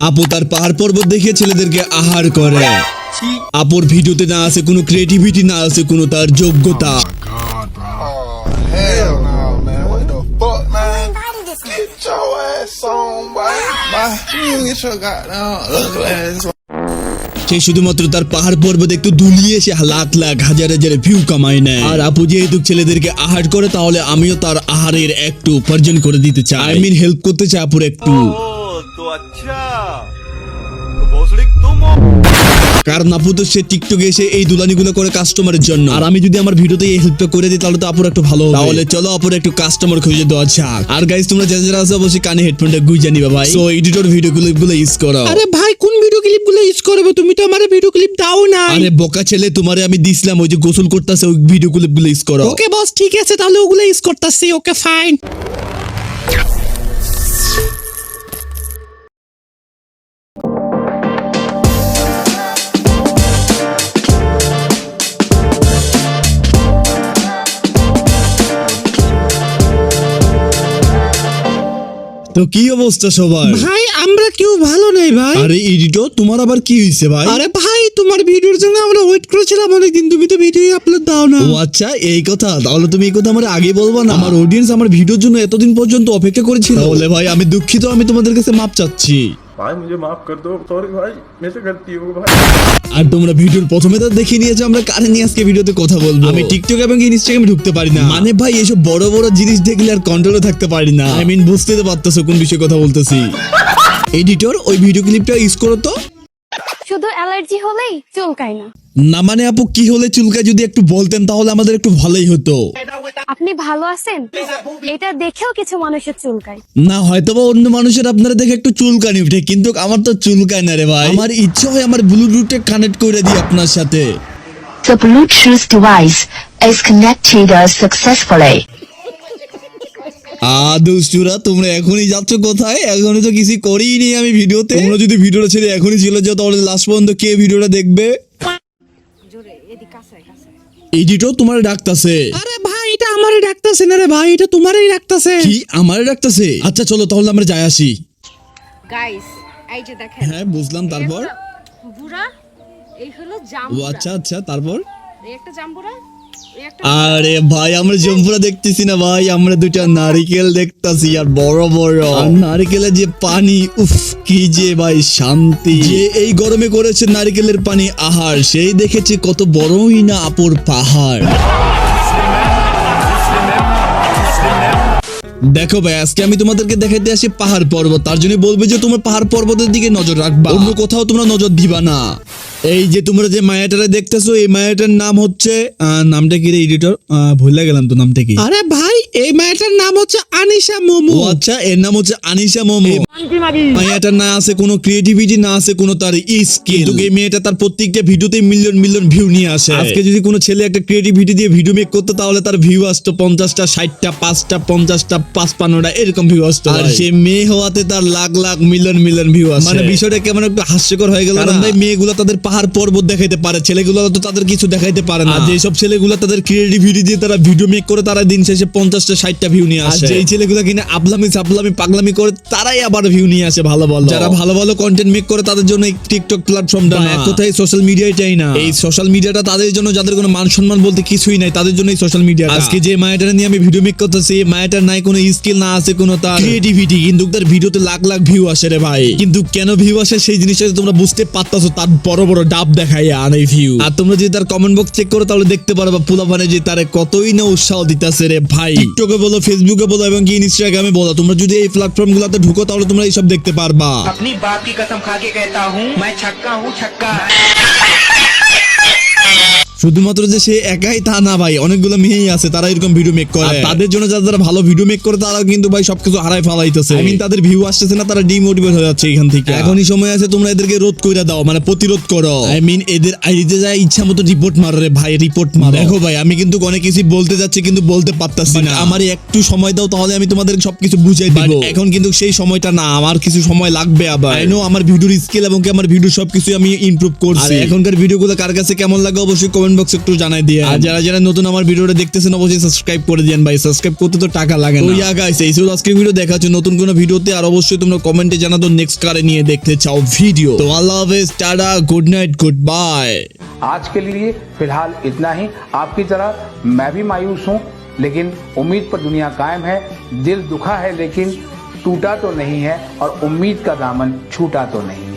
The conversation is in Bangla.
আপু তার পাহাড় পর্বত দেখে ছেলেদেরকে আহার করে। আপুর ভিডিওতে না আছে কোনো ক্রিয়েটিভিটি, না আছে কোনো তার যোগ্যতা। God, bro. Oh, hell no, man. What the fuck, man? Get your ass on, boy. Bye. You get your goddamn ugly ass on. সে শুধুমাত্র তার পাহাড় পর্বত একটু দুলিয়ে সে লাখ লাখ হাজার হাজার ভিউ কামায় নেয়। আর আপু যেহেতু ছেলেদেরকে আহার করে, তাহলে আমিও তার আহারের একটু উপার্জন করে দিতে চাই। আই মিন হেল্প করতে চাই আপুর একটু। तो अच्छा तो भोसड़ी तुम हो। কারণ আপু তো সে টিকটকে এসে এই দুলানিগুলো করে কাস্টমারের জন্য। আর আমি যদি আমার ভিডিওতে এই হেল্পটা করে দিই তাহলে তো আপুর একটু ভালো হবে। তাহলে চলো আপুর একটু কাস্টমার খুঁজে দেওয়া যাক। আর গাইস তোমরা যারা যারা আছো অবশ্যই কানে হেডফোনটা গুঁজে নিবা ভাই। সো এডিটর ভিডিও ক্লিপগুলো ইউজ করো। আরে ভাই কোন ভিডিও ক্লিপগুলো ইউজ করবে? তুমি তো আমারে ভিডিও ক্লিপ দাও না। আরে বোকা ছেলে, তোমারে আমি দিছিলাম ওই যে গোসল করতেছে ওই ভিডিও ক্লিপগুলো ইউজ করো। ওকে বস, ঠিক আছে তাহলে ওগুলো ইউজ করতেছি। Okay fine. তো কি অবস্থা সবার? ভাই আমরা কেউ ভালো নেই ভাই। আরে এডিটর তোমার আবার কি হইছে ভাই? আরে ভাই তোমার ভিডিওর জন্য আমরা ওয়েট করেছিলাম অনেকদিন, তুমি তো ভিডিও আপলোড দাও না। ও আচ্ছা এই কথা, তাহলে তুমি এই কথা আমার আগে বলবা না? আমার অডিয়েন্স আমার ভিডিওর জন্য এতদিন পর্যন্ত অপেক্ষা করেছিল। তাহলে ভাই আমি দুঃখিত, আমি তোমাদের কাছে মাপ চাচ্ছি। भाई मुझे माफ कर दो, सॉरी भाई, मेरे से गलती हो गई भाई। আর তোমরা ভিডিওর প্রথমে তো দেখে নিয়েছো আমরা কারে নিয়ে আজকে ভিডিওতে কথা বলবো। আমি টিকটক এবং ইনস্টাগ্রামে ঢুকতে পারি না, মানে ভাই এসব বড় বড় জিনিস দেখলে আর কন্ট্রোলে থাকতে পারি না। আই মিন বুঝতে তো পারতেছো কোন বিষয়ে কথা বলতেছি। এডিটর ওই ভিডিও ক্লিপটা ইউজ করো তো। শুধু অ্যালার্জি হলেই চুলকায় না। না মানে আপু কি হলে চুলকায় যদি একটু বলতেন তাহলে আমাদের একটু ভালোই হতো। আপনি ভালো আছেন? এটা দেখেও কিছু মানুষের চুলকায়। না হয়তোবা অন্য মানুষের আপনারা দেখে একটু চুলকানি উঠে, কিন্তু আমার তো চুলকায় না রে ভাই। আমার ইচ্ছা হয় আমার ব্লুটুথে কানেক্ট করে দিই আপনার সাথে। The Bluetooth device is connected successfully. দুষ্টুরা তোমরা এখনই যাচ্ছ কোথায়? এখনই তো কিছু করিই নি আমি ভিডিওতে। তোমরা যদি ভিডিওটা ছেড়ে এখনই চলে যাও তাহলে লাস্ট পর্যন্ত কে ভিডিওটা দেখবে? এডিটর তোমার ডাকতাছে। আরে ভাই এটা আমারে ডাকতাছে না রে ভাই, এটা তোমারই ডাকতাছে। কি আমারে ডাকতাছে? আচ্ছা চলো তাহলে আমরা যাই আসি। গাইস এই যে দেখেন, হ্যাঁ বুঝলাম, তারপর? বুড়া এই হলো ও জাম্বুরা। আচ্ছা আচ্ছা তারপর? এই একটা জাম্বুরা, এই একটা আরে ভাই আমরা জম্পুরা দেখতেছি না ভাই, আমরা দুটা নারিকেল দেখতাছি আর বড় বড়। আর নারিকেলের যে পানি, উফ কি যে ভাই শান্তি। যে এই গরমে করেছে নারিকেলের পানি আহার, সেই দেখেছে কত বড়ই না আপুর পাহাড়। দেখো ভাই আজকে আমি তোমাদেরকে দেখাইতে আসি পাহাড় পর্বত। তার জন্য বলবে যে তোমার পাহাড় পর্বতের দিকে নজর রাখবা, অন্য কোথাও তোমরা নজর দিবা না। এই যে তোমরা যে মায়াটারে দেখতেছো এই মায়াটার নাম হচ্ছে নামটা কি রে এডিটর? ভুলে গেলাম তো নামটা কি। আরে ভাই এই মেয়েটার নাম হচ্ছে আনিশা মোমো। ও আচ্ছা এর নাম হচ্ছে আনিশা মোমো। মেয়েটার না আছে কোনো ক্রিয়েটিভিটি, না আছে কোনো তার স্কিল, কিন্তু এই মেয়েটা তার প্রত্যেকটা ভিডিওতে মিলিয়ন মিলিয়ন ভিউ নিয়ে আসে। আজকে যদি কোনো ছেলে একটা ক্রিয়েটিভিটি দিয়ে ভিডিও মেক করতো তাহলে তার ভিউ আসতো 50টা 60টা 5টা 50টা 55টা এরকম ভিউ আসতো। আর সে মেয়ে হওয়াতে তার lakh lakh million million view আসে। মানে বিষয়টা কেমন একটু হাস্যকর হয়ে গেল না ভাই? মেয়েগুলো তাদের পাহাড় পর্বত দেখাইতে পারে, ছেলেগুলো তো তাদের কিছু দেখাইতে পারে না। আর যেসব ছেলেগুলো তাদের ক্রিয়েটিভিটি দিয়ে তারা ভিডিও মেক করে তারা দিন শেষে 50টা 60টা ভিউ নিয়ে আসে। আর যেই ছেলেগুলো কিনা আপলামি সাপলামি পাগলামি করে তারাই আবার ভিউ নিয়ে আসে ভালো ভালো। যারা ভালো ভালো কন্টেন্ট মেক করে তাদের জন্য এই টিকটক প্ল্যাটফর্মটা না, এক কথায় সোশ্যাল মিডিয়াটাই না। এই সোশ্যাল মিডিয়াটা তাদের জন্য যাদের কোনো মান সম্মান বলতে কিছুই নাই, তাদের জন্য এই সোশ্যাল মিডিয়া। আজকে যে মায়াটা নিয়ে আমি ভিডিও মেক করতেছি, মায়াটার নাই কোনো স্কিল, না আছে কোনো তার ক্রিয়েটিভিটি, কিন্তু তার ভিডিওতে লাখ লাখ ভিউ আসে রে ভাই। কিন্তু কেন ভিউ আসে সেই জিনিসটা তোমরা বুঝতে পারতাছো, তার বড় বড় ডাব দেখায় আনে ভিউ। আর তোমরা যদি তার কমেন্ট বক্স চেক করো তাহলে দেখতে পারবা পোলাপানে যে তারে কতই না উৎসাহ দিতেছে রে ভাই। টিকটকে বলো, ফেসবুকে বলো এবং কি ইনস্টাগ্রামে বলো, তোমরা যদি এই প্ল্যাটফর্ম গুলাতে ঢুকো তাহলে তোমরা এইসব দেখতে পারবা। अपनी बाप की कसम खा के कहता हूँ मैं छक्का हूँ छक्का। শুধুমাত্র যে সে একাই তা না ভাই, অনেকগুলো মেয়েই আছে তারা এরকম ভিডিও মেক করে। আর তাদের জন্য যারা ভালো ভিডিও মেক করে তারা কিন্তু ভাই সবকিছু হারাই ফেলাইতেছে। আই মিন তাদের ভিউ আসতেছে না, তারা ডিমোটিভেট হয়ে যাচ্ছে এখান থেকে। এখনই সময় আছে তোমরা এদেরকে রোধ কইরা দাও, মানে প্রতিরোধ করো। আই মিন এদের আইডিতে যায় ইচ্ছা মতো রিপোর্ট মারো রে ভাই, রিপোর্ট মারো। দেখো ভাই আমি কিন্তু অনেক কিছু বলতে যাচ্ছি কিন্তু বলতে পারতাছি না। আমার একটু সময় দাও তাহলে আমি তোমাদের সবকিছু বুঝাই দিব। এখন কিন্তু সেই সময়টা না, আমার কিছু সময় লাগবে। আবার আই নো আমার ভিডিওর স্কিল এবং আমার ভিডিও সবকিছু আমি ইমপ্রুভ করছি। আর এখনকার ভিডিওগুলো কার কাছে কেমন লাগে অবশ্যই কমেন্ট কমেন্ট বক্সে একটু জানাই দিয়ে। আর যারা যারা নতুন আমার ভিডিওটা দেখতেছেন অবশ্যই সাবস্ক্রাইব করে দিন ভাই, সাবস্ক্রাইব করতে তো টাকা লাগে না। তো ইয়া গাইস, এই ছিল আজকের ভিডিও, দেখা হচ্ছে নতুন কোনো ভিডিওতে। আর অবশ্যই তোমরা কমেন্টে জানাতো নেক্সট কারে নিয়ে দেখতে চাও ভিডিও। তো আল্লাহ হাফেজ, tata, good night, good bye. आज के लिए फिलहाल इतना ही। आपकी तरह मैं भी मायूस हूँ, लेकिन उम्मीद पर दुनिया कायम है। दिल दुखा है लेकिन टूटा तो नहीं है, और उम्मीद का दामन छूटा तो नहीं।